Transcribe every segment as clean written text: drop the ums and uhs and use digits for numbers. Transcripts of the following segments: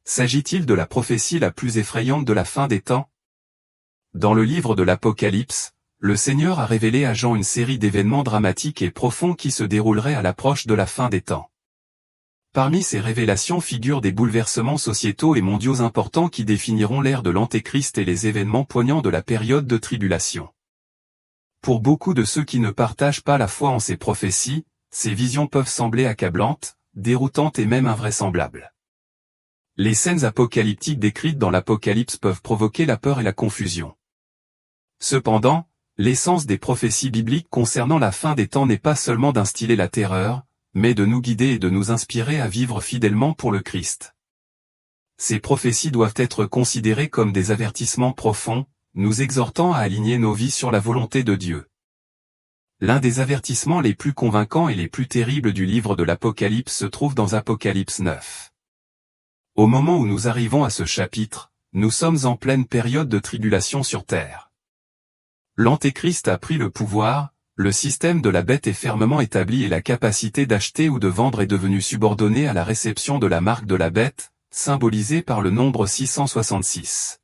S'agit-il de la prophétie la plus effrayante de la fin des temps? Dans le livre de l'Apocalypse, le Seigneur a révélé à Jean une série d'événements dramatiques et profonds qui se dérouleraient à l'approche de la fin des temps. Parmi ces révélations figurent des bouleversements sociétaux et mondiaux importants qui définiront l'ère de l'Antéchrist et les événements poignants de la période de tribulation. Pour beaucoup de ceux qui ne partagent pas la foi en ces prophéties, ces visions peuvent sembler accablantes, déroutantes et même invraisemblables. Les scènes apocalyptiques décrites dans l'Apocalypse peuvent provoquer la peur et la confusion. Cependant, l'essence des prophéties bibliques concernant la fin des temps n'est pas seulement d'instiller la terreur, mais de nous guider et de nous inspirer à vivre fidèlement pour le Christ. Ces prophéties doivent être considérées comme des avertissements profonds, nous exhortant à aligner nos vies sur la volonté de Dieu. L'un des avertissements les plus convaincants et les plus terribles du livre de l'Apocalypse se trouve dans Apocalypse 9. Au moment où nous arrivons à ce chapitre, nous sommes en pleine période de tribulation sur terre. L'Antéchrist a pris le pouvoir, le système de la bête est fermement établi et la capacité d'acheter ou de vendre est devenue subordonnée à la réception de la marque de la bête, symbolisée par le nombre 666.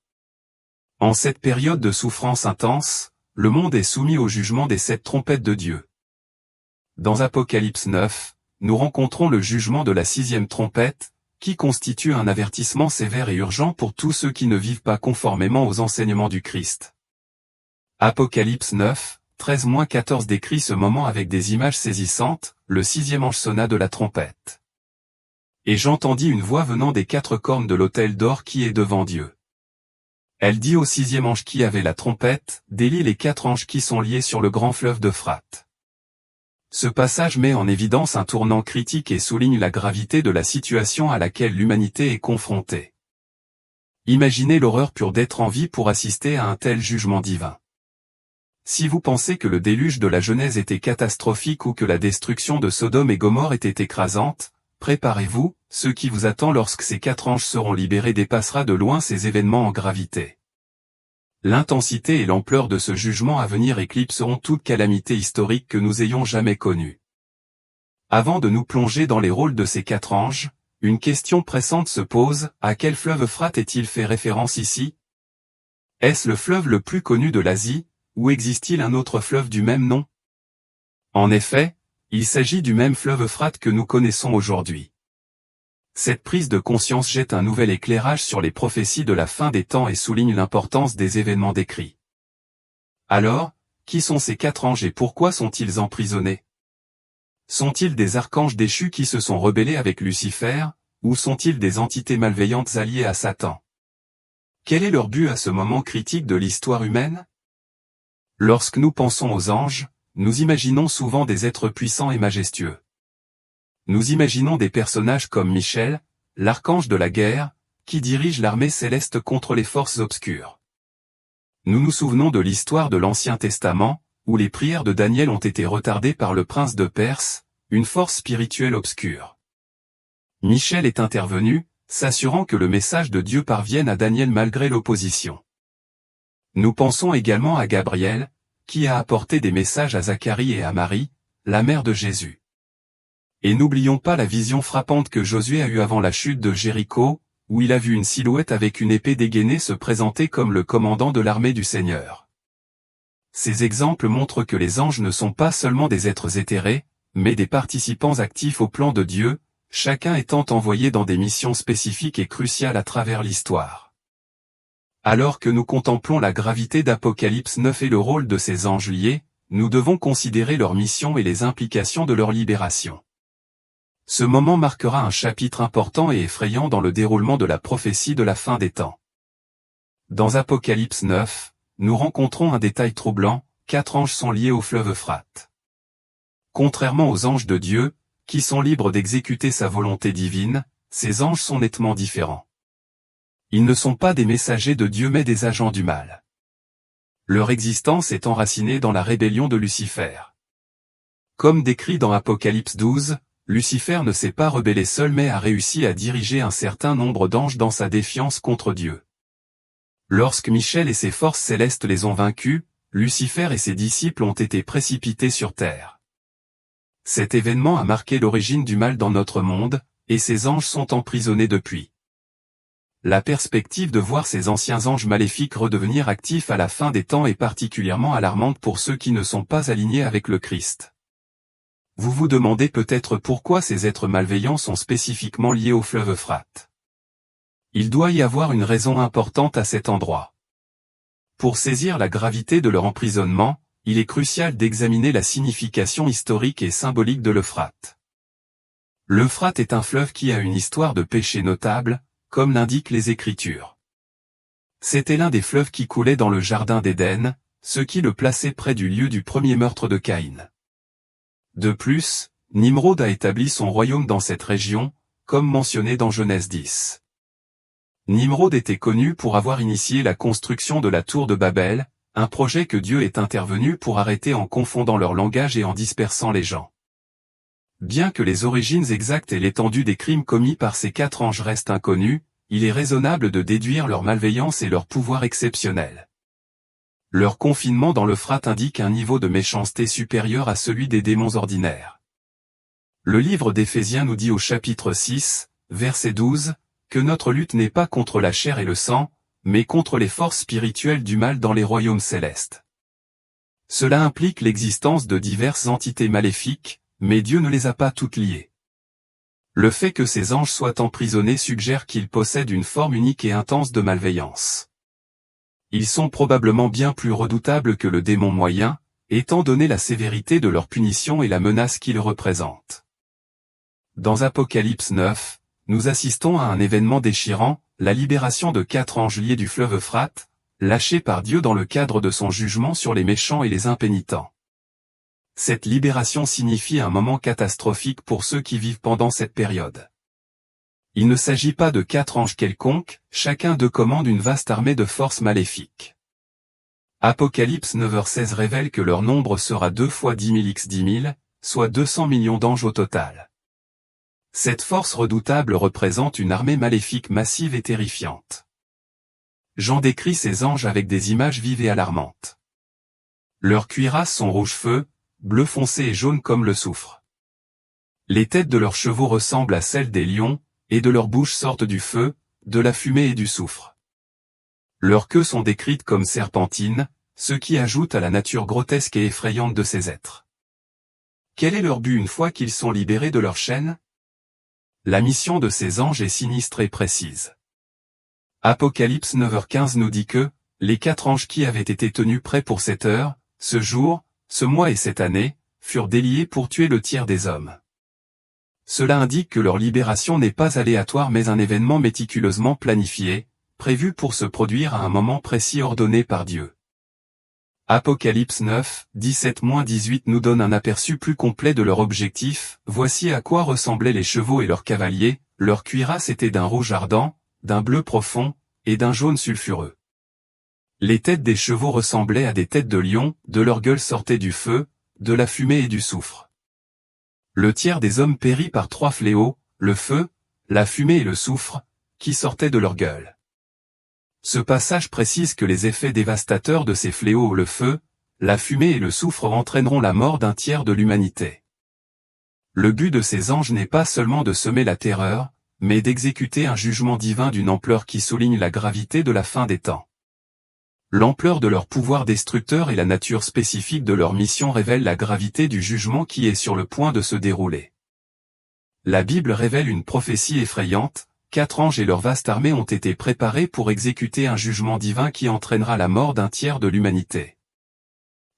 En cette période de souffrance intense, le monde est soumis au jugement des 7 trompettes de Dieu. Dans Apocalypse 9, nous rencontrons le jugement de la 6e trompette, qui constitue un avertissement sévère et urgent pour tous ceux qui ne vivent pas conformément aux enseignements du Christ. Apocalypse 9, 13-14 décrit ce moment avec des images saisissantes, le 6e ange sonna de la trompette. Et j'entendis une voix venant des 4 cornes de l'autel d'or qui est devant Dieu. Elle dit au 6e ange qui avait la trompette, délie les 4 anges qui sont liés sur le grand fleuve d'Euphrate. Ce passage met en évidence un tournant critique et souligne la gravité de la situation à laquelle l'humanité est confrontée. Imaginez l'horreur pure d'être en vie pour assister à un tel jugement divin. Si vous pensez que le déluge de la Genèse était catastrophique ou que la destruction de Sodome et Gomorrhe était écrasante, préparez-vous, ce qui vous attend lorsque ces 4 anges seront libérés dépassera de loin ces événements en gravité. L'intensité et l'ampleur de ce jugement à venir éclipseront toute calamité historique que nous ayons jamais connue. Avant de nous plonger dans les rôles de ces 4 anges, une question pressante se pose, à quel fleuve Euphrate est-il fait référence ici? Est-ce le fleuve le plus connu de l'Asie, ou existe-t-il un autre fleuve du même nom? En effet, il s'agit du même fleuve Euphrate que nous connaissons aujourd'hui. Cette prise de conscience jette un nouvel éclairage sur les prophéties de la fin des temps et souligne l'importance des événements décrits. Alors, qui sont ces 4 anges et pourquoi sont-ils emprisonnés? Sont-ils des archanges déchus qui se sont rebellés avec Lucifer, ou sont-ils des entités malveillantes alliées à Satan? Quel est leur but à ce moment critique de l'histoire humaine? Lorsque nous pensons aux anges, nous imaginons souvent des êtres puissants et majestueux. Nous imaginons des personnages comme Michel, l'archange de la guerre, qui dirige l'armée céleste contre les forces obscures. Nous nous souvenons de l'histoire de l'Ancien Testament, où les prières de Daniel ont été retardées par le prince de Perse, une force spirituelle obscure. Michel est intervenu, s'assurant que le message de Dieu parvienne à Daniel malgré l'opposition. Nous pensons également à Gabriel, qui a apporté des messages à Zacharie et à Marie, la mère de Jésus. Et n'oublions pas la vision frappante que Josué a eue avant la chute de Jéricho, où il a vu une silhouette avec une épée dégainée se présenter comme le commandant de l'armée du Seigneur. Ces exemples montrent que les anges ne sont pas seulement des êtres éthérés, mais des participants actifs au plan de Dieu, chacun étant envoyé dans des missions spécifiques et cruciales à travers l'histoire. Alors que nous contemplons la gravité d'Apocalypse 9 et le rôle de ces anges liés, nous devons considérer leur mission et les implications de leur libération. Ce moment marquera un chapitre important et effrayant dans le déroulement de la prophétie de la fin des temps. Dans Apocalypse 9, nous rencontrons un détail troublant, 4 anges sont liés au fleuve Euphrate. Contrairement aux anges de Dieu, qui sont libres d'exécuter sa volonté divine, ces anges sont nettement différents. Ils ne sont pas des messagers de Dieu mais des agents du mal. Leur existence est enracinée dans la rébellion de Lucifer. Comme décrit dans Apocalypse 12, Lucifer ne s'est pas rebellé seul mais a réussi à diriger un certain nombre d'anges dans sa défiance contre Dieu. Lorsque Michel et ses forces célestes les ont vaincus, Lucifer et ses disciples ont été précipités sur terre. Cet événement a marqué l'origine du mal dans notre monde, et ses anges sont emprisonnés depuis. la perspective de voir ces anciens anges maléfiques redevenir actifs à la fin des temps est particulièrement alarmante pour ceux qui ne sont pas alignés avec le Christ. Vous vous demandez peut-être pourquoi ces êtres malveillants sont spécifiquement liés au fleuve Euphrate. Il doit y avoir une raison importante à cet endroit. Pour saisir la gravité de leur emprisonnement, il est crucial d'examiner la signification historique et symbolique de l'Euphrate. L'Euphrate est un fleuve qui a une histoire de péché notable, comme l'indiquent les Écritures. C'était l'un des fleuves qui coulait dans le jardin d'Éden, ce qui le plaçait près du lieu du premier meurtre de Caïn. De plus, Nimrod a établi son royaume dans cette région, comme mentionné dans Genèse 10. Nimrod était connu pour avoir initié la construction de la tour de Babel, un projet que Dieu est intervenu pour arrêter en confondant leur langage et en dispersant les gens. Bien que les origines exactes et l'étendue des crimes commis par ces 4 anges restent inconnus, il est raisonnable de déduire leur malveillance et leur pouvoir exceptionnel. Leur confinement dans l'Euphrate indique un niveau de méchanceté supérieur à celui des démons ordinaires. Le livre d'Éphésiens nous dit au chapitre 6, verset 12, que notre lutte n'est pas contre la chair et le sang, mais contre les forces spirituelles du mal dans les royaumes célestes. Cela implique l'existence de diverses entités maléfiques, mais Dieu ne les a pas toutes liées. Le fait que ces anges soient emprisonnés suggère qu'ils possèdent une forme unique et intense de malveillance. Ils sont probablement bien plus redoutables que le démon moyen, étant donné la sévérité de leur punition et la menace qu'ils représentent. Dans Apocalypse 9, nous assistons à un événement déchirant, la libération de 4 anges liés du fleuve Euphrate, lâchés par Dieu dans le cadre de son jugement sur les méchants et les impénitents. Cette libération signifie un moment catastrophique pour ceux qui vivent pendant cette période. Il ne s'agit pas de 4 anges quelconques, chacun d'eux commande une vaste armée de forces maléfiques. Apocalypse 9h16 révèle que leur nombre sera 2 fois 10 000 x 10 000, soit 200 millions d'anges au total. Cette force redoutable représente une armée maléfique massive et terrifiante. Jean décrit ces anges avec des images vives et alarmantes. Leurs cuirasses sont rouge feu, bleu foncé et jaune comme le soufre. Les têtes de leurs chevaux ressemblent à celles des lions, et de leur bouche sortent du feu, de la fumée et du soufre. Leurs queues sont décrites comme serpentines, ce qui ajoute à la nature grotesque et effrayante de ces êtres. Quel est leur but une fois qu'ils sont libérés de leur chaîne? La mission de ces anges est sinistre et précise. Apocalypse 9h15 nous dit que, les 4 anges qui avaient été tenus prêts pour cette heure, ce jour, ce mois et cette année, furent déliés pour tuer le tiers des hommes. Cela indique que leur libération n'est pas aléatoire mais un événement méticuleusement planifié, prévu pour se produire à un moment précis ordonné par Dieu. Apocalypse 9, 17-18 nous donne un aperçu plus complet de leur objectif. Voici à quoi ressemblaient les chevaux et leurs cavaliers, leurs cuirasses étaient d'un rouge ardent, d'un bleu profond, et d'un jaune sulfureux. Les têtes des chevaux ressemblaient à des têtes de lions, de leur gueule sortait du feu, de la fumée et du soufre. Le tiers des hommes périt par 3 fléaux, le feu, la fumée et le soufre, qui sortaient de leur gueule. Ce passage précise que les effets dévastateurs de ces fléaux, le feu, la fumée et le soufre entraîneront la mort d'un tiers de l'humanité. Le but de ces anges n'est pas seulement de semer la terreur, mais d'exécuter un jugement divin d'une ampleur qui souligne la gravité de la fin des temps. L'ampleur de leur pouvoir destructeur et la nature spécifique de leur mission révèlent la gravité du jugement qui est sur le point de se dérouler. La Bible révèle une prophétie effrayante, 4 anges et leur vaste armée ont été préparés pour exécuter un jugement divin qui entraînera la mort d'un tiers de l'humanité.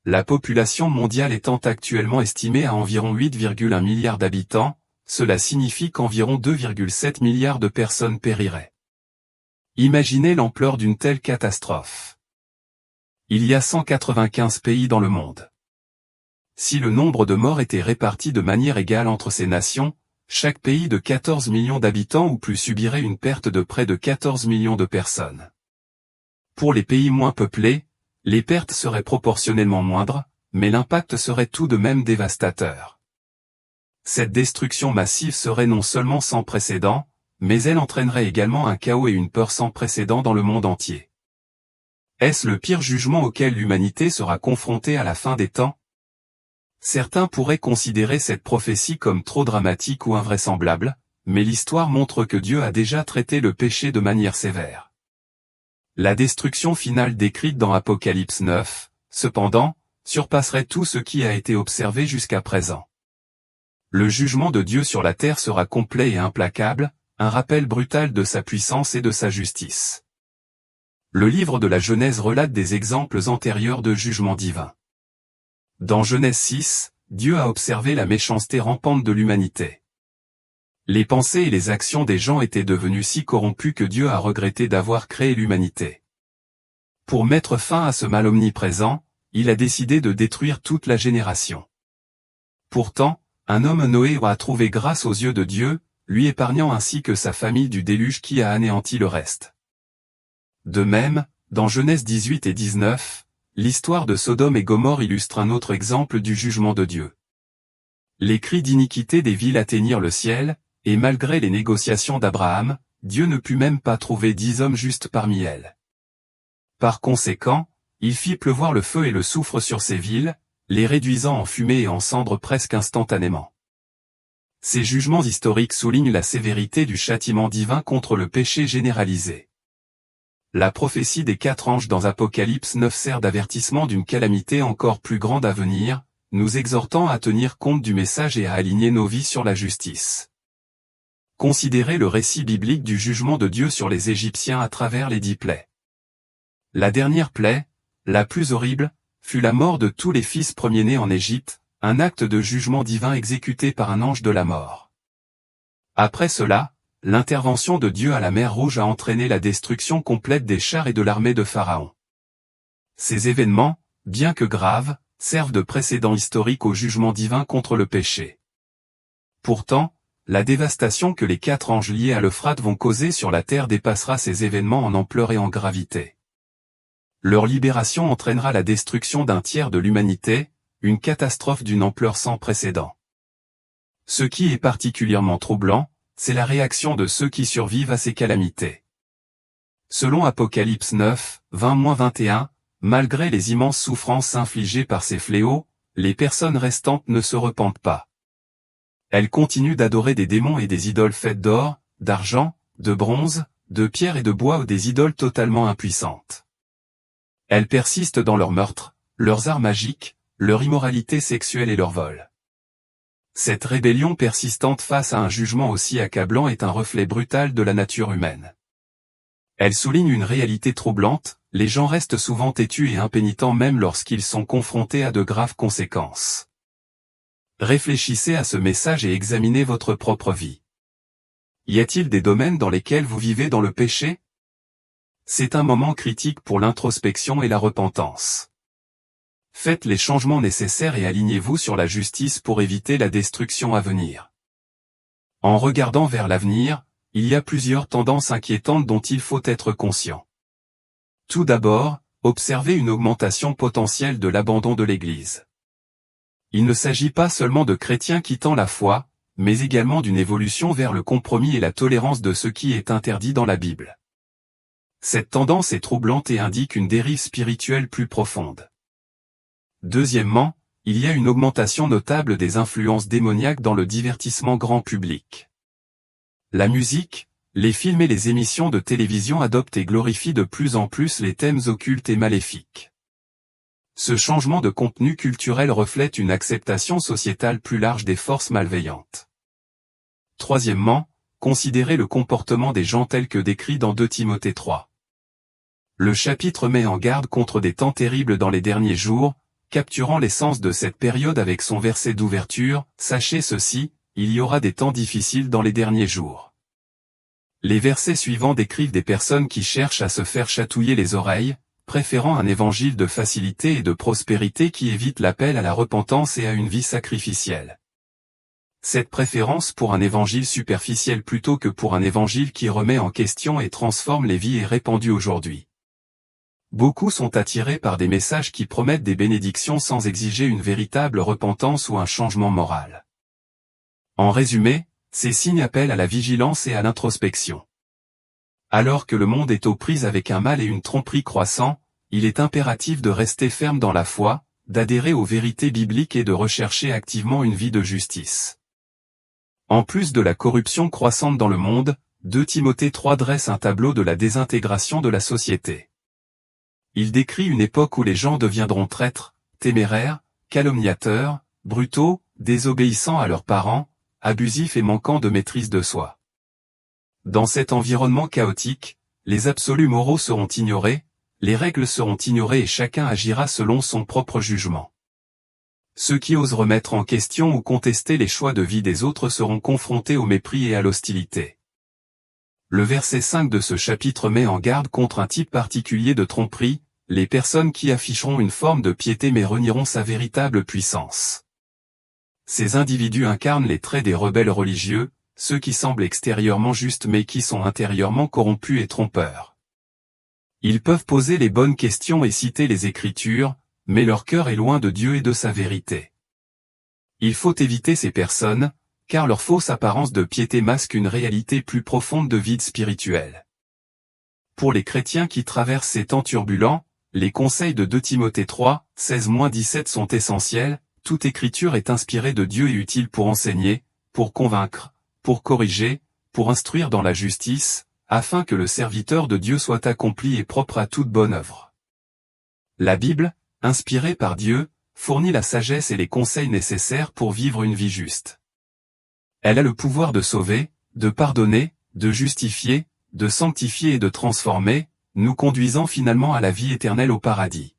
La population mondiale étant actuellement estimée à environ 8,1 milliards d'habitants, cela signifie qu'environ 2,7 milliards de personnes périraient. Imaginez l'ampleur d'une telle catastrophe. Il y a 195 pays dans le monde. Si le nombre de morts était réparti de manière égale entre ces nations, chaque pays de 14 millions d'habitants ou plus subirait une perte de près de 14 millions de personnes. Pour les pays moins peuplés, les pertes seraient proportionnellement moindres, mais l'impact serait tout de même dévastateur. Cette destruction massive serait non seulement sans précédent, mais elle entraînerait également un chaos et une peur sans précédent dans le monde entier. Est-ce le pire jugement auquel l'humanité sera confrontée à la fin des temps? Certains pourraient considérer cette prophétie comme trop dramatique ou invraisemblable, mais l'histoire montre que Dieu a déjà traité le péché de manière sévère. La destruction finale décrite dans Apocalypse 9, cependant, surpasserait tout ce qui a été observé jusqu'à présent. Le jugement de Dieu sur la terre sera complet et implacable, un rappel brutal de sa puissance et de sa justice. Le livre de la Genèse relate des exemples antérieurs de jugement divin. Dans Genèse 6, Dieu a observé la méchanceté rampante de l'humanité. Les pensées et les actions des gens étaient devenues si corrompues que Dieu a regretté d'avoir créé l'humanité. Pour mettre fin à ce mal omniprésent, il a décidé de détruire toute la génération. Pourtant, un homme Noé a trouvé grâce aux yeux de Dieu, lui épargnant ainsi que sa famille du déluge qui a anéanti le reste. De même, dans Genèse 18 et 19, l'histoire de Sodome et Gomorrhe illustre un autre exemple du jugement de Dieu. Les cris d'iniquité des villes atteignirent le ciel, et malgré les négociations d'Abraham, Dieu ne put même pas trouver 10 hommes justes parmi elles. Par conséquent, il fit pleuvoir le feu et le soufre sur ces villes, les réduisant en fumée et en cendres presque instantanément. Ces jugements historiques soulignent la sévérité du châtiment divin contre le péché généralisé. La prophétie des 4 anges dans Apocalypse 9 sert d'avertissement d'une calamité encore plus grande à venir, nous exhortant à tenir compte du message et à aligner nos vies sur la justice. Considérez le récit biblique du jugement de Dieu sur les Égyptiens à travers les 10 plaies. La dernière plaie, la plus horrible, fut la mort de tous les fils premiers-nés en Égypte, un acte de jugement divin exécuté par un ange de la mort. Après cela, l'intervention de Dieu à la mer Rouge a entraîné la destruction complète des chars et de l'armée de Pharaon. Ces événements, bien que graves, servent de précédent historique au jugement divin contre le péché. Pourtant, la dévastation que les 4 anges liés à l'Euphrate vont causer sur la terre dépassera ces événements en ampleur et en gravité. Leur libération entraînera la destruction d'un tiers de l'humanité, une catastrophe d'une ampleur sans précédent. Ce qui est particulièrement troublant, c'est la réaction de ceux qui survivent à ces calamités. Selon Apocalypse 9, 20-21, malgré les immenses souffrances infligées par ces fléaux, les personnes restantes ne se repentent pas. Elles continuent d'adorer des démons et des idoles faites d'or, d'argent, de bronze, de pierre et de bois ou des idoles totalement impuissantes. Elles persistent dans leurs meurtres, leurs arts magiques, leur immoralité sexuelle et leur vol. Cette rébellion persistante face à un jugement aussi accablant est un reflet brutal de la nature humaine. Elle souligne une réalité troublante, les gens restent souvent têtus et impénitents même lorsqu'ils sont confrontés à de graves conséquences. Réfléchissez à ce message et examinez votre propre vie. Y a-t-il des domaines dans lesquels vous vivez dans le péché? C'est un moment critique pour l'introspection et la repentance. Faites les changements nécessaires et alignez-vous sur la justice pour éviter la destruction à venir. En regardant vers l'avenir, il y a plusieurs tendances inquiétantes dont il faut être conscient. Tout d'abord, observez une augmentation potentielle de l'abandon de l'Église. Il ne s'agit pas seulement de chrétiens quittant la foi, mais également d'une évolution vers le compromis et la tolérance de ce qui est interdit dans la Bible. Cette tendance est troublante et indique une dérive spirituelle plus profonde. Deuxièmement, il y a une augmentation notable des influences démoniaques dans le divertissement grand public. La musique, les films et les émissions de télévision adoptent et glorifient de plus en plus les thèmes occultes et maléfiques. Ce changement de contenu culturel reflète une acceptation sociétale plus large des forces malveillantes. Troisièmement, considérez le comportement des gens tel que décrit dans 2 Timothée 3. Le chapitre met en garde contre des temps terribles dans les derniers jours, capturant l'essence de cette période avec son verset d'ouverture, « Sachez ceci, il y aura des temps difficiles dans les derniers jours. » Les versets suivants décrivent des personnes qui cherchent à se faire chatouiller les oreilles, préférant un évangile de facilité et de prospérité qui évite l'appel à la repentance et à une vie sacrificielle. Cette préférence pour un évangile superficiel plutôt que pour un évangile qui remet en question et transforme les vies est répandue aujourd'hui. Beaucoup sont attirés par des messages qui promettent des bénédictions sans exiger une véritable repentance ou un changement moral. En résumé, ces signes appellent à la vigilance et à l'introspection. Alors que le monde est aux prises avec un mal et une tromperie croissant, il est impératif de rester ferme dans la foi, d'adhérer aux vérités bibliques et de rechercher activement une vie de justice. En plus de la corruption croissante dans le monde, 2 Timothée 3 dresse un tableau de la désintégration de la société. Il décrit une époque où les gens deviendront traîtres, téméraires, calomniateurs, brutaux, désobéissants à leurs parents, abusifs et manquant de maîtrise de soi. Dans cet environnement chaotique, les absolus moraux seront ignorés, les règles seront ignorées et chacun agira selon son propre jugement. Ceux qui osent remettre en question ou contester les choix de vie des autres seront confrontés au mépris et à l'hostilité. Le verset 5 de ce chapitre met en garde contre un type particulier de tromperie, les personnes qui afficheront une forme de piété mais renieront sa véritable puissance. Ces individus incarnent les traits des rebelles religieux, ceux qui semblent extérieurement justes mais qui sont intérieurement corrompus et trompeurs. Ils peuvent poser les bonnes questions et citer les Écritures, mais leur cœur est loin de Dieu et de sa vérité. Il faut éviter ces personnes, car leur fausse apparence de piété masque une réalité plus profonde de vide spirituel. Pour les chrétiens qui traversent ces temps turbulents, les conseils de 2 Timothée 3, 16-17 sont essentiels. Toute écriture est inspirée de Dieu et utile pour enseigner, pour convaincre, pour corriger, pour instruire dans la justice, afin que le serviteur de Dieu soit accompli et propre à toute bonne œuvre. La Bible, inspirée par Dieu, fournit la sagesse et les conseils nécessaires pour vivre une vie juste. Elle a le pouvoir de sauver, de pardonner, de justifier, de sanctifier et de transformer, nous conduisant finalement à la vie éternelle au paradis.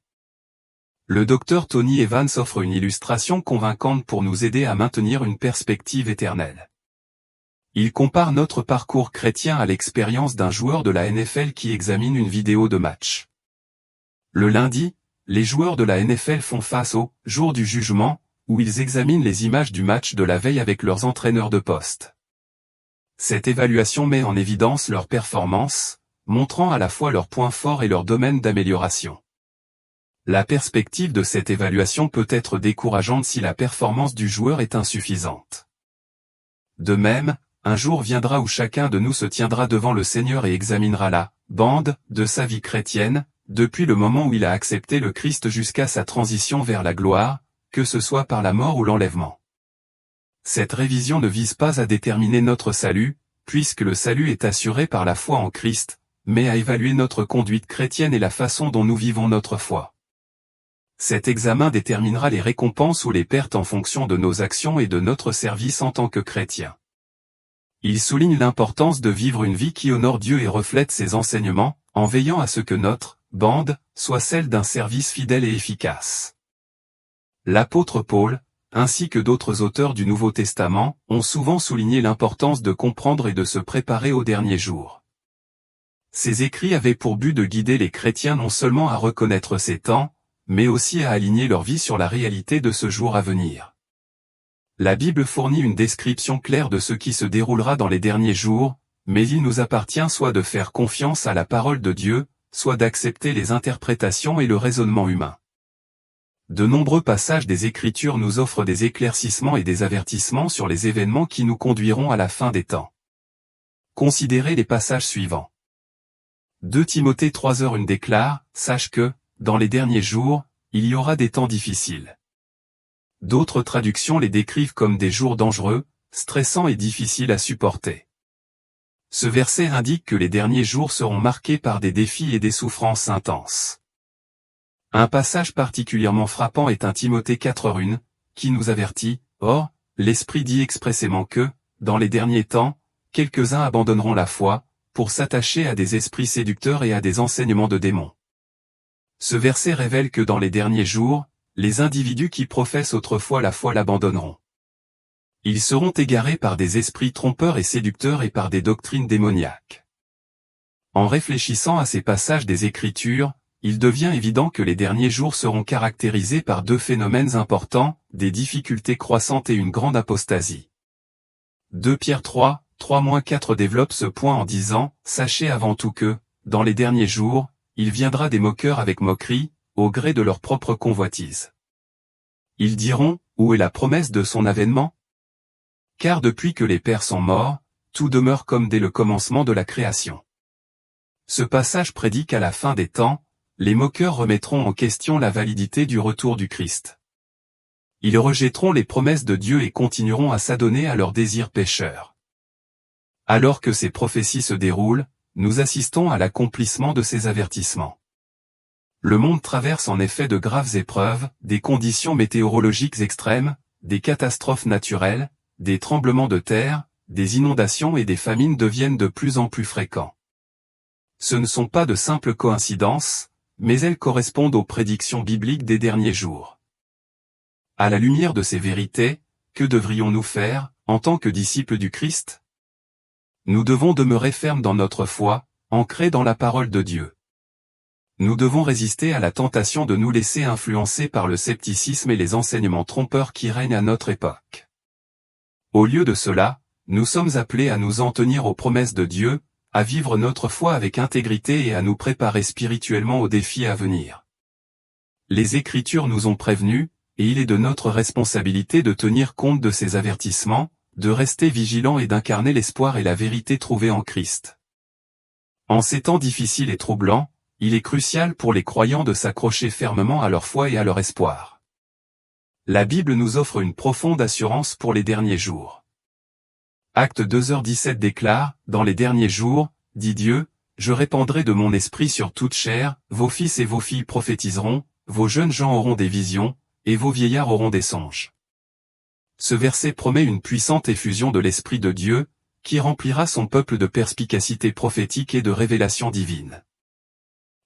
Le docteur Tony Evans offre une illustration convaincante pour nous aider à maintenir une perspective éternelle. Il compare notre parcours chrétien à l'expérience d'un joueur de la NFL qui examine une vidéo de match. Le lundi, les joueurs de la NFL font face au « jour du jugement », où ils examinent les images du match de la veille avec leurs entraîneurs de poste. Cette évaluation met en évidence leurs performances, montrant à la fois leurs points forts et leurs domaines d'amélioration. La perspective de cette évaluation peut être décourageante si la performance du joueur est insuffisante. De même, un jour viendra où chacun de nous se tiendra devant le Seigneur et examinera la bande de sa vie chrétienne, depuis le moment où il a accepté le Christ jusqu'à sa transition vers la gloire, que ce soit par la mort ou l'enlèvement. Cette révision ne vise pas à déterminer notre salut, puisque le salut est assuré par la foi en Christ, mais à évaluer notre conduite chrétienne et la façon dont nous vivons notre foi. Cet examen déterminera les récompenses ou les pertes en fonction de nos actions et de notre service en tant que chrétiens. Il souligne l'importance de vivre une vie qui honore Dieu et reflète ses enseignements, en veillant à ce que notre bande soit celle d'un service fidèle et efficace. L'apôtre Paul, ainsi que d'autres auteurs du Nouveau Testament, ont souvent souligné l'importance de comprendre et de se préparer aux derniers jours. Ces écrits avaient pour but de guider les chrétiens non seulement à reconnaître ces temps, mais aussi à aligner leur vie sur la réalité de ce jour à venir. La Bible fournit une description claire de ce qui se déroulera dans les derniers jours, mais il nous appartient soit de faire confiance à la parole de Dieu, soit d'accepter les interprétations et le raisonnement humain. De nombreux passages des Écritures nous offrent des éclaircissements et des avertissements sur les événements qui nous conduiront à la fin des temps. Considérez les passages suivants. 2 Timothée 3:1 déclare, « Sache que, dans les derniers jours, il y aura des temps difficiles. » D'autres traductions les décrivent comme des jours dangereux, stressants et difficiles à supporter. Ce verset indique que les derniers jours seront marqués par des défis et des souffrances intenses. Un passage particulièrement frappant est 1 Timothée 4:1, qui nous avertit, « Or, l'Esprit dit expressément que, dans les derniers temps, quelques-uns abandonneront la foi, pour s'attacher à des esprits séducteurs et à des enseignements de démons. » Ce verset révèle que dans les derniers jours, les individus qui professent autrefois la foi l'abandonneront. Ils seront égarés par des esprits trompeurs et séducteurs et par des doctrines démoniaques. En réfléchissant à ces passages des Écritures, il devient évident que les derniers jours seront caractérisés par 2 phénomènes importants, des difficultés croissantes et une grande apostasie. 2 Pierre 3, 3-4 développe ce point en disant, « Sachez avant tout que, dans les derniers jours, il viendra des moqueurs avec moquerie, au gré de leur propre convoitise. Ils diront, où est la promesse de son avènement ? Car depuis que les pères sont morts, tout demeure comme dès le commencement de la création. » Ce passage prédit qu'à la fin des temps, les moqueurs remettront en question la validité du retour du Christ. Ils rejetteront les promesses de Dieu et continueront à s'adonner à leurs désirs pécheurs. Alors que ces prophéties se déroulent, nous assistons à l'accomplissement de ces avertissements. Le monde traverse en effet de graves épreuves, des conditions météorologiques extrêmes, des catastrophes naturelles, des tremblements de terre, des inondations et des famines deviennent de plus en plus fréquents. Ce ne sont pas de simples coïncidences, mais elles correspondent aux prédictions bibliques des derniers jours. À la lumière de ces vérités, que devrions-nous faire, en tant que disciples du Christ? Nous devons demeurer fermes dans notre foi, ancrés dans la parole de Dieu. Nous devons résister à la tentation de nous laisser influencer par le scepticisme et les enseignements trompeurs qui règnent à notre époque. Au lieu de cela, nous sommes appelés à nous en tenir aux promesses de Dieu, à vivre notre foi avec intégrité et à nous préparer spirituellement aux défis à venir. Les Écritures nous ont prévenus, et il est de notre responsabilité de tenir compte de ces avertissements, de rester vigilants et d'incarner l'espoir et la vérité trouvée en Christ. En ces temps difficiles et troublants, il est crucial pour les croyants de s'accrocher fermement à leur foi et à leur espoir. La Bible nous offre une profonde assurance pour les derniers jours. Acte 2h17 déclare, « Dans les derniers jours, dit Dieu, je répandrai de mon esprit sur toute chair, vos fils et vos filles prophétiseront, vos jeunes gens auront des visions, et vos vieillards auront des songes. » Ce verset promet une puissante effusion de l'Esprit de Dieu, qui remplira son peuple de perspicacité prophétique et de révélation divine.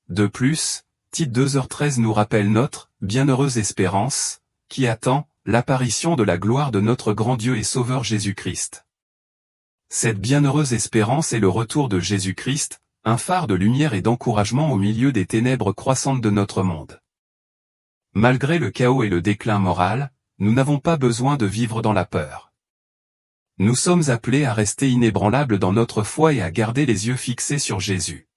De plus, Tite 2h13 nous rappelle notre « bienheureuse espérance », qui attend l'apparition de la gloire de notre grand Dieu et Sauveur Jésus-Christ. Cette bienheureuse espérance est le retour de Jésus-Christ, un phare de lumière et d'encouragement au milieu des ténèbres croissantes de notre monde. Malgré le chaos et le déclin moral, nous n'avons pas besoin de vivre dans la peur. Nous sommes appelés à rester inébranlables dans notre foi et à garder les yeux fixés sur Jésus.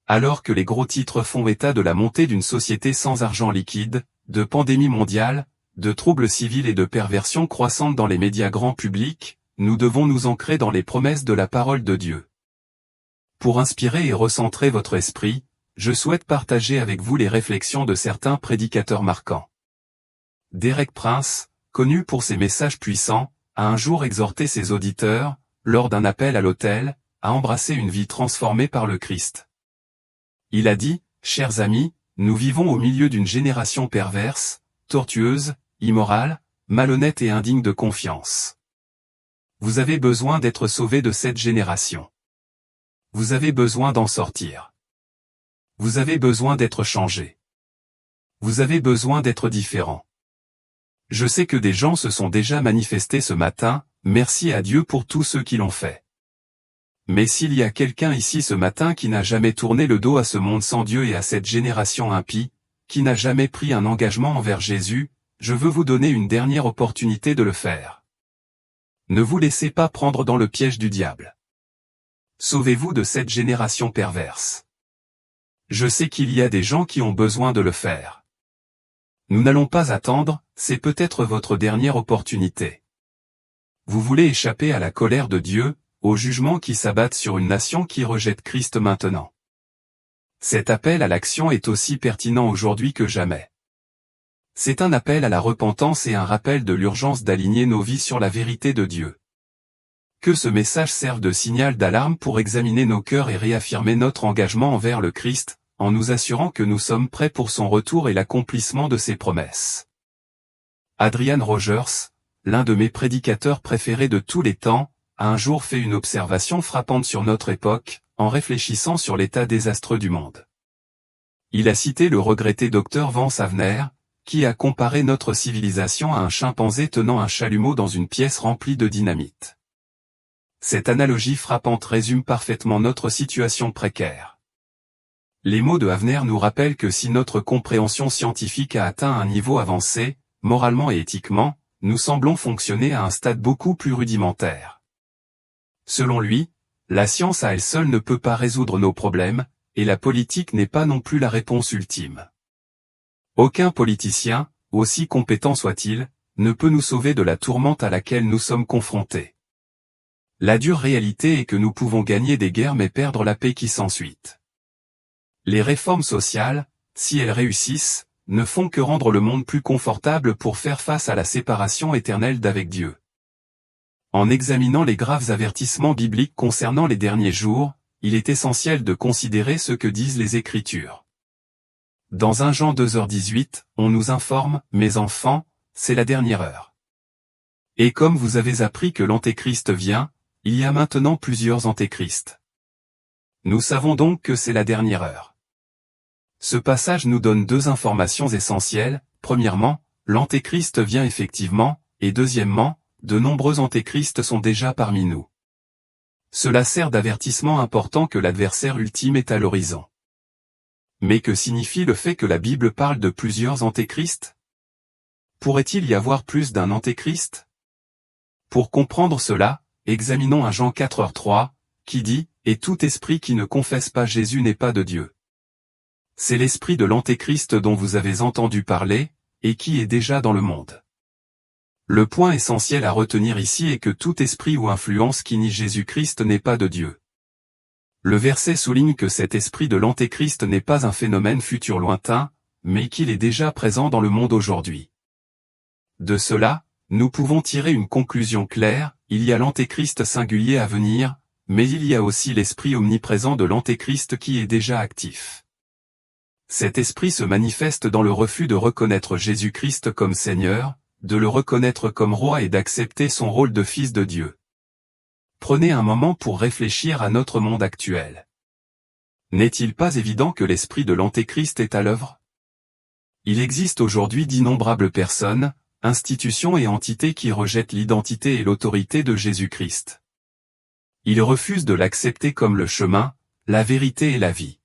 Alors que les gros titres font état de la montée d'une société sans argent liquide, de pandémies mondiales, de troubles civils et de perversions croissantes dans les médias grand public, nous devons nous ancrer dans les promesses de la parole de Dieu. Pour inspirer et recentrer votre esprit, je souhaite partager avec vous les réflexions de certains prédicateurs marquants. Derek Prince, connu pour ses messages puissants, a un jour exhorté ses auditeurs, lors d'un appel à l'autel, à embrasser une vie transformée par le Christ. Il a dit, « Chers amis, nous vivons au milieu d'une génération perverse, tortueuse, immorale, malhonnête et indigne de confiance. Vous avez besoin d'être sauvés de cette génération. Vous avez besoin d'en sortir. Vous avez besoin d'être changé. Vous avez besoin d'être différent. Je sais que des gens se sont déjà manifestés ce matin, merci à Dieu pour tous ceux qui l'ont fait. Mais s'il y a quelqu'un ici ce matin qui n'a jamais tourné le dos à ce monde sans Dieu et à cette génération impie, qui n'a jamais pris un engagement envers Jésus, je veux vous donner une dernière opportunité de le faire. Ne vous laissez pas prendre dans le piège du diable. Sauvez-vous de cette génération perverse. Je sais qu'il y a des gens qui ont besoin de le faire. Nous n'allons pas attendre, c'est peut-être votre dernière opportunité. Vous voulez échapper à la colère de Dieu, au jugement qui s'abattent sur une nation qui rejette Christ maintenant. Cet appel à l'action est aussi pertinent aujourd'hui que jamais. C'est un appel à la repentance et un rappel de l'urgence d'aligner nos vies sur la vérité de Dieu. Que ce message serve de signal d'alarme pour examiner nos cœurs et réaffirmer notre engagement envers le Christ, en nous assurant que nous sommes prêts pour son retour et l'accomplissement de ses promesses. Adrian Rogers, l'un de mes prédicateurs préférés de tous les temps, a un jour fait une observation frappante sur notre époque, en réfléchissant sur l'état désastreux du monde. Il a cité le regretté Dr Vance Havner, qui a comparé notre civilisation à un chimpanzé tenant un chalumeau dans une pièce remplie de dynamite. Cette analogie frappante résume parfaitement notre situation précaire. Les mots de Havner nous rappellent que si notre compréhension scientifique a atteint un niveau avancé, moralement et éthiquement, nous semblons fonctionner à un stade beaucoup plus rudimentaire. Selon lui, la science à elle seule ne peut pas résoudre nos problèmes, et la politique n'est pas non plus la réponse ultime. Aucun politicien, aussi compétent soit-il, ne peut nous sauver de la tourmente à laquelle nous sommes confrontés. La dure réalité est que nous pouvons gagner des guerres mais perdre la paix qui s'ensuit. Les réformes sociales, si elles réussissent, ne font que rendre le monde plus confortable pour faire face à la séparation éternelle d'avec Dieu. En examinant les graves avertissements bibliques concernant les derniers jours, il est essentiel de considérer ce que disent les Écritures. Dans 1 Jean 2h18, on nous informe, « Mes enfants, c'est la dernière heure. Et comme vous avez appris que l'Antéchrist vient, il y a maintenant plusieurs Antéchrists. Nous savons donc que c'est la dernière heure. » Ce passage nous donne deux informations essentielles. Premièrement, l'Antéchrist vient effectivement, et deuxièmement, de nombreux Antéchrists sont déjà parmi nous. Cela sert d'avertissement important que l'adversaire ultime est à l'horizon. Mais que signifie le fait que la Bible parle de plusieurs Antéchrists? Pourrait-il y avoir plus d'un Antéchrist? Pour comprendre cela, examinons 1 Jean 4h3, qui dit « Et tout esprit qui ne confesse pas Jésus n'est pas de Dieu. » C'est l'esprit de l'Antéchrist dont vous avez entendu parler, et qui est déjà dans le monde. Le point essentiel à retenir ici est que tout esprit ou influence qui nie Jésus-Christ n'est pas de Dieu. Le verset souligne que cet esprit de l'Antéchrist n'est pas un phénomène futur lointain, mais qu'il est déjà présent dans le monde aujourd'hui. De cela, nous pouvons tirer une conclusion claire, il y a l'Antéchrist singulier à venir, mais il y a aussi l'esprit omniprésent de l'Antéchrist qui est déjà actif. Cet esprit se manifeste dans le refus de reconnaître Jésus-Christ comme Seigneur, de le reconnaître comme roi et d'accepter son rôle de fils de Dieu. Prenez un moment pour réfléchir à notre monde actuel. N'est-il pas évident que l'esprit de l'Antéchrist est à l'œuvre? Il existe aujourd'hui d'innombrables personnes, institutions et entités qui rejettent l'identité et l'autorité de Jésus-Christ. Ils refusent de l'accepter comme le chemin, la vérité et la vie.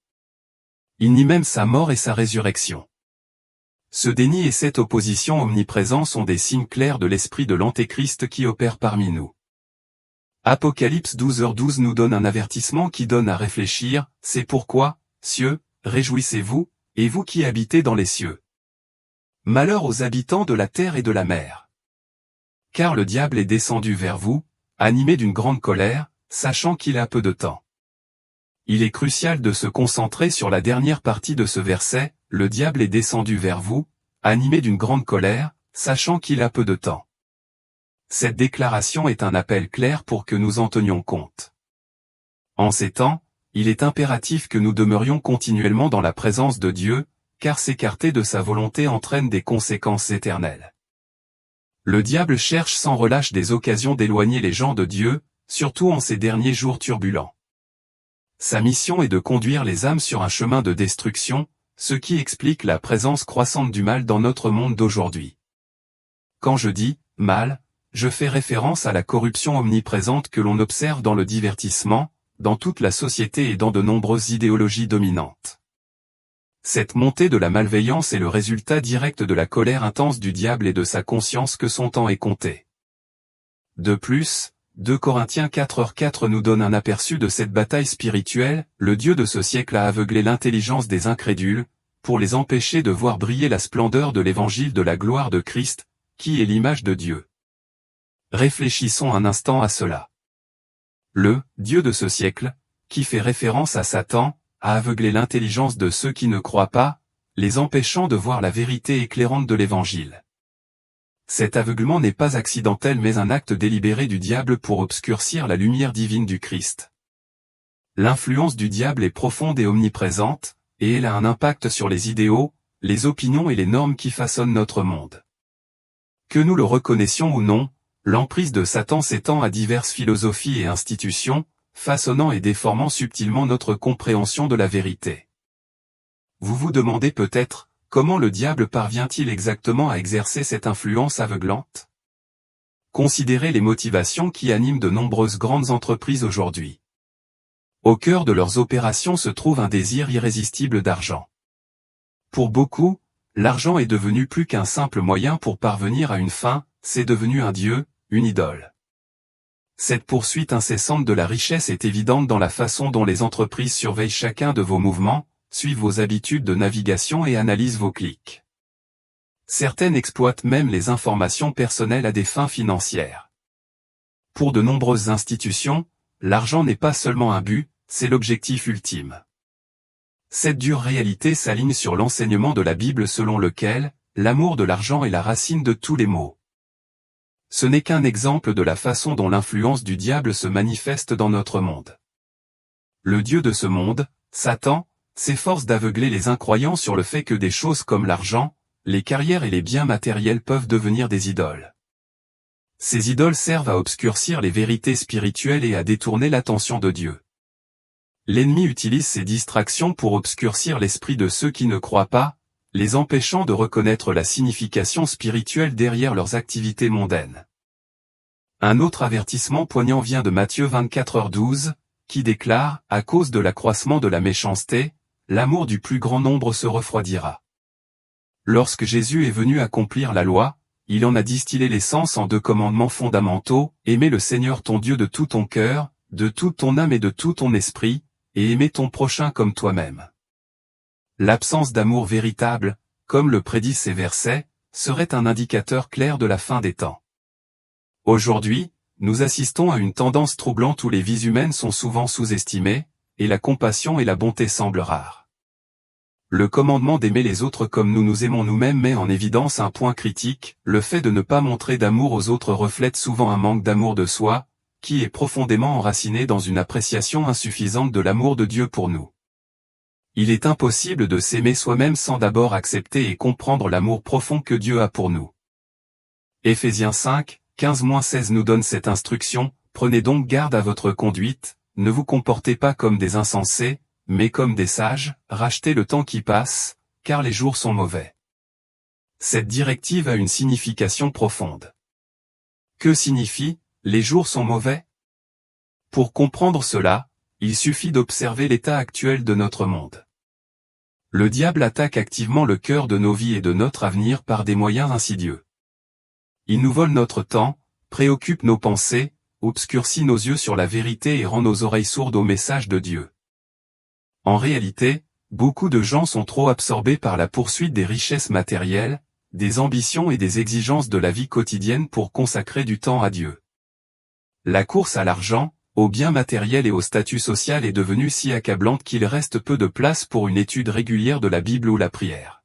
Ils nient même sa mort et sa résurrection. Ce déni et cette opposition omniprésents sont des signes clairs de l'esprit de l'Antéchrist qui opère parmi nous. Apocalypse 12h12 nous donne un avertissement qui donne à réfléchir, c'est pourquoi, cieux, réjouissez-vous, et vous qui habitez dans les cieux. Malheur aux habitants de la terre et de la mer. Car le diable est descendu vers vous, animé d'une grande colère, sachant qu'il a peu de temps. Il est crucial de se concentrer sur la dernière partie de ce verset, le diable est descendu vers vous, animé d'une grande colère, sachant qu'il a peu de temps. Cette déclaration est un appel clair pour que nous en tenions compte. En ces temps, il est impératif que nous demeurions continuellement dans la présence de Dieu, car s'écarter de sa volonté entraîne des conséquences éternelles. Le diable cherche sans relâche des occasions d'éloigner les gens de Dieu, surtout en ces derniers jours turbulents. Sa mission est de conduire les âmes sur un chemin de destruction, ce qui explique la présence croissante du mal dans notre monde d'aujourd'hui. Quand je dis « mal », je fais référence à la corruption omniprésente que l'on observe dans le divertissement, dans toute la société et dans de nombreuses idéologies dominantes. Cette montée de la malveillance est le résultat direct de la colère intense du diable et de sa conscience que son temps est compté. De plus, 2 Corinthiens 4h4 nous donne un aperçu de cette bataille spirituelle, le Dieu de ce siècle a aveuglé l'intelligence des incrédules, pour les empêcher de voir briller la splendeur de l'évangile de la gloire de Christ, qui est l'image de Dieu. Réfléchissons un instant à cela. Le « Dieu de ce siècle », qui fait référence à Satan, a aveuglé l'intelligence de ceux qui ne croient pas, les empêchant de voir la vérité éclairante de l'évangile. Cet aveuglement n'est pas accidentel mais un acte délibéré du diable pour obscurcir la lumière divine du Christ. L'influence du diable est profonde et omniprésente, et elle a un impact sur les idéaux, les opinions et les normes qui façonnent notre monde. Que nous le reconnaissions ou non, l'emprise de Satan s'étend à diverses philosophies et institutions, façonnant et déformant subtilement notre compréhension de la vérité. Vous vous demandez peut-être, comment le diable parvient-il exactement à exercer cette influence aveuglante? Considérez les motivations qui animent de nombreuses grandes entreprises aujourd'hui. Au cœur de leurs opérations se trouve un désir irrésistible d'argent. Pour beaucoup, l'argent est devenu plus qu'un simple moyen pour parvenir à une fin, c'est devenu un dieu, une idole. Cette poursuite incessante de la richesse est évidente dans la façon dont les entreprises surveillent chacun de vos mouvements, suivent vos habitudes de navigation et analysent vos clics. Certaines exploitent même les informations personnelles à des fins financières. Pour de nombreuses institutions, l'argent n'est pas seulement un but, c'est l'objectif ultime. cette dure réalité s'aligne sur l'enseignement de la Bible selon lequel l'amour de l'argent est la racine de tous les maux. Ce n'est qu'un exemple de la façon dont l'influence du diable se manifeste dans notre monde. Le Dieu de ce monde, Satan, s'efforce d'aveugler les incroyants sur le fait que des choses comme l'argent, les carrières et les biens matériels peuvent devenir des idoles. Ces idoles servent à obscurcir les vérités spirituelles et à détourner l'attention de Dieu. L'ennemi utilise ces distractions pour obscurcir l'esprit de ceux qui ne croient pas, les empêchant de reconnaître la signification spirituelle derrière leurs activités mondaines. Un autre avertissement poignant vient de Matthieu 24h12, qui déclare, à cause de l'accroissement de la méchanceté, l'amour du plus grand nombre se refroidira. Lorsque Jésus est venu accomplir la loi, il en a distillé l'essence en 2 commandements fondamentaux, aimer le Seigneur ton Dieu de tout ton cœur, de toute ton âme et de tout ton esprit, et aimer ton prochain comme toi-même. L'absence d'amour véritable, comme le prédisent ces versets, serait un indicateur clair de la fin des temps. Aujourd'hui, nous assistons à une tendance troublante où les vies humaines sont souvent sous-estimées, et la compassion et la bonté semblent rares. Le commandement d'aimer les autres comme nous nous aimons nous-mêmes met en évidence un point critique, le fait de ne pas montrer d'amour aux autres reflète souvent un manque d'amour de soi, qui est profondément enraciné dans une appréciation insuffisante de l'amour de Dieu pour nous. Il est impossible de s'aimer soi-même sans d'abord accepter et comprendre l'amour profond que Dieu a pour nous. Éphésiens 5, 15-16 nous donne cette instruction, prenez donc garde à votre conduite, ne vous comportez pas comme des insensés, mais comme des sages, rachetez le temps qui passe, car les jours sont mauvais. Cette directive a une signification profonde. Que signifie « les jours sont mauvais » ? Pour comprendre cela, il suffit d'observer l'état actuel de notre monde. Le diable attaque activement le cœur de nos vies et de notre avenir par des moyens insidieux. Il nous vole notre temps, préoccupe nos pensées, obscurcit nos yeux sur la vérité et rend nos oreilles sourdes au message de Dieu. En réalité, beaucoup de gens sont trop absorbés par la poursuite des richesses matérielles, des ambitions et des exigences de la vie quotidienne pour consacrer du temps à Dieu. La course à l'argent, aux biens matériels et au statut social est devenue si accablante qu'il reste peu de place pour une étude régulière de la Bible ou la prière.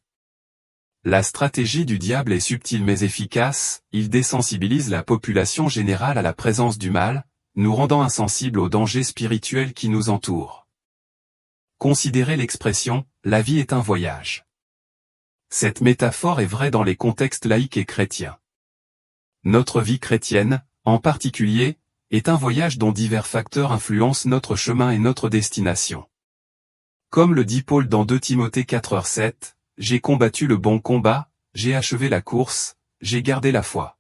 La stratégie du diable est subtile mais efficace, il désensibilise la population générale à la présence du mal, nous rendant insensibles aux dangers spirituels qui nous entourent. Considérez l'expression « la vie est un voyage ». Cette métaphore est vraie dans les contextes laïques et chrétiens. Notre vie chrétienne, en particulier, est un voyage dont divers facteurs influencent notre chemin et notre destination. Comme le dit Paul dans 2 Timothée 4h7, « J'ai combattu le bon combat, j'ai achevé la course, j'ai gardé la foi ».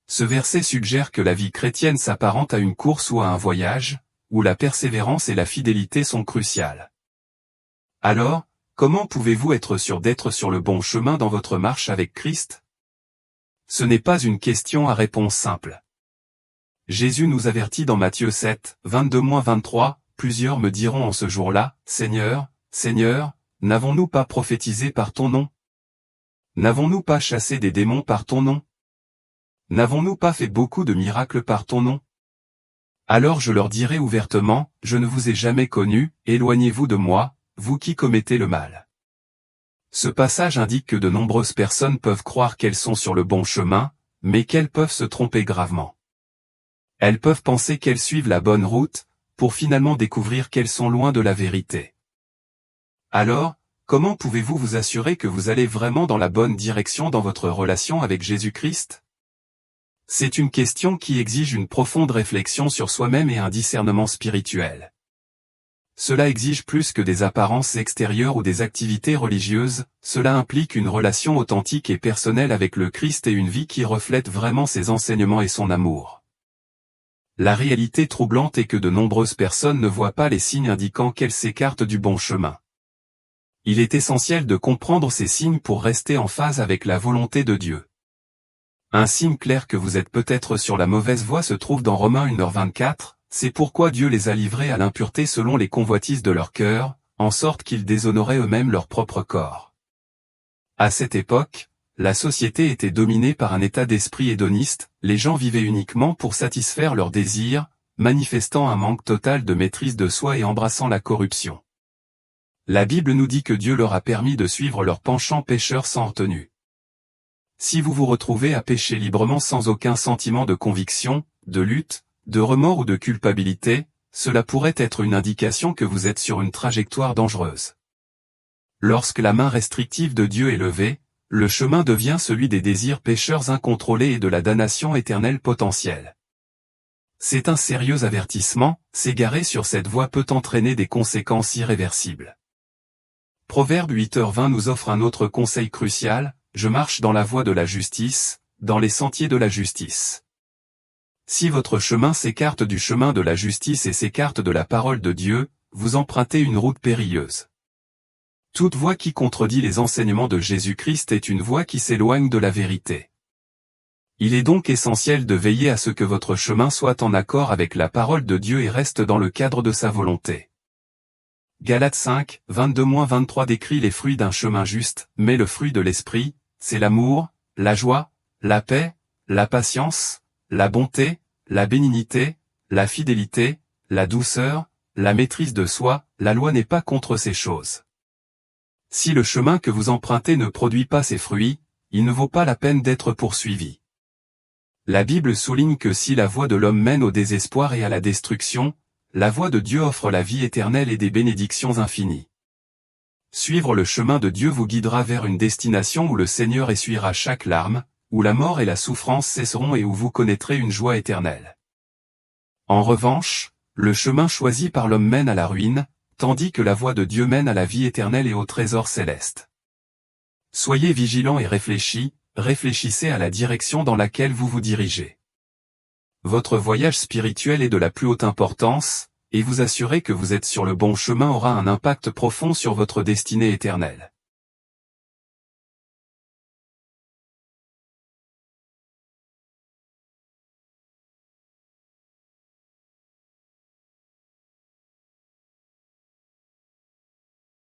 Ce verset suggère que la vie chrétienne s'apparente à une course ou à un voyage, où la persévérance et la fidélité sont cruciales. Alors, comment pouvez-vous être sûr d'être sur le bon chemin dans votre marche avec Christ ? Ce n'est pas une question à réponse simple. Jésus nous avertit dans Matthieu 7, 22-23, « Plusieurs me diront en ce jour-là, Seigneur, Seigneur, n'avons-nous pas prophétisé par ton nom ? N'avons-nous pas chassé des démons par ton nom ? N'avons-nous pas fait beaucoup de miracles par ton nom ? Alors je leur dirai ouvertement, je ne vous ai jamais connus, éloignez-vous de moi, vous qui commettez le mal. » Ce passage indique que de nombreuses personnes peuvent croire qu'elles sont sur le bon chemin, mais qu'elles peuvent se tromper gravement. Elles peuvent penser qu'elles suivent la bonne route, pour finalement découvrir qu'elles sont loin de la vérité. Alors, comment pouvez-vous vous assurer que vous allez vraiment dans la bonne direction dans votre relation avec Jésus-Christ ? C'est une question qui exige une profonde réflexion sur soi-même et un discernement spirituel. Cela exige plus que des apparences extérieures ou des activités religieuses, cela implique une relation authentique et personnelle avec le Christ et une vie qui reflète vraiment ses enseignements et son amour. La réalité troublante est que de nombreuses personnes ne voient pas les signes indiquant qu'elles s'écartent du bon chemin. Il est essentiel de comprendre ces signes pour rester en phase avec la volonté de Dieu. Un signe clair que vous êtes peut-être sur la mauvaise voie se trouve dans Romains 1h24, c'est pourquoi Dieu les a livrés à l'impureté selon les convoitises de leur cœur, en sorte qu'ils déshonoraient eux-mêmes leur propre corps. À cette époque, la société était dominée par un état d'esprit hédoniste, les gens vivaient uniquement pour satisfaire leurs désirs, manifestant un manque total de maîtrise de soi et embrassant la corruption. La Bible nous dit que Dieu leur a permis de suivre leur penchant pécheur sans retenue. Si vous vous retrouvez à pécher librement sans aucun sentiment de conviction, de lutte, de remords ou de culpabilité, cela pourrait être une indication que vous êtes sur une trajectoire dangereuse. Lorsque la main restrictive de Dieu est levée, le chemin devient celui des désirs pécheurs incontrôlés et de la damnation éternelle potentielle. C'est un sérieux avertissement, s'égarer sur cette voie peut entraîner des conséquences irréversibles. Proverbe 8h20 nous offre un autre conseil crucial, je marche dans la voie de la justice, dans les sentiers de la justice. Si votre chemin s'écarte du chemin de la justice et s'écarte de la parole de Dieu, vous empruntez une route périlleuse. Toute voie qui contredit les enseignements de Jésus-Christ est une voie qui s'éloigne de la vérité. Il est donc essentiel de veiller à ce que votre chemin soit en accord avec la parole de Dieu et reste dans le cadre de sa volonté. Galates 5, 22-23 décrit les fruits d'un chemin juste, mais le fruit de l'esprit, c'est l'amour, la joie, la paix, la patience, la bonté, la bénignité, la fidélité, la douceur, la maîtrise de soi, la loi n'est pas contre ces choses. Si le chemin que vous empruntez ne produit pas ces fruits, il ne vaut pas la peine d'être poursuivi. La Bible souligne que si la voie de l'homme mène au désespoir et à la destruction, la voie de Dieu offre la vie éternelle et des bénédictions infinies. Suivre le chemin de Dieu vous guidera vers une destination où le Seigneur essuiera chaque larme, où la mort et la souffrance cesseront et où vous connaîtrez une joie éternelle. En revanche, le chemin choisi par l'homme mène à la ruine, tandis que la voie de Dieu mène à la vie éternelle et au trésor céleste. Soyez vigilants et réfléchissez à la direction dans laquelle vous vous dirigez. Votre voyage spirituel est de la plus haute importance, et vous assurer que vous êtes sur le bon chemin aura un impact profond sur votre destinée éternelle.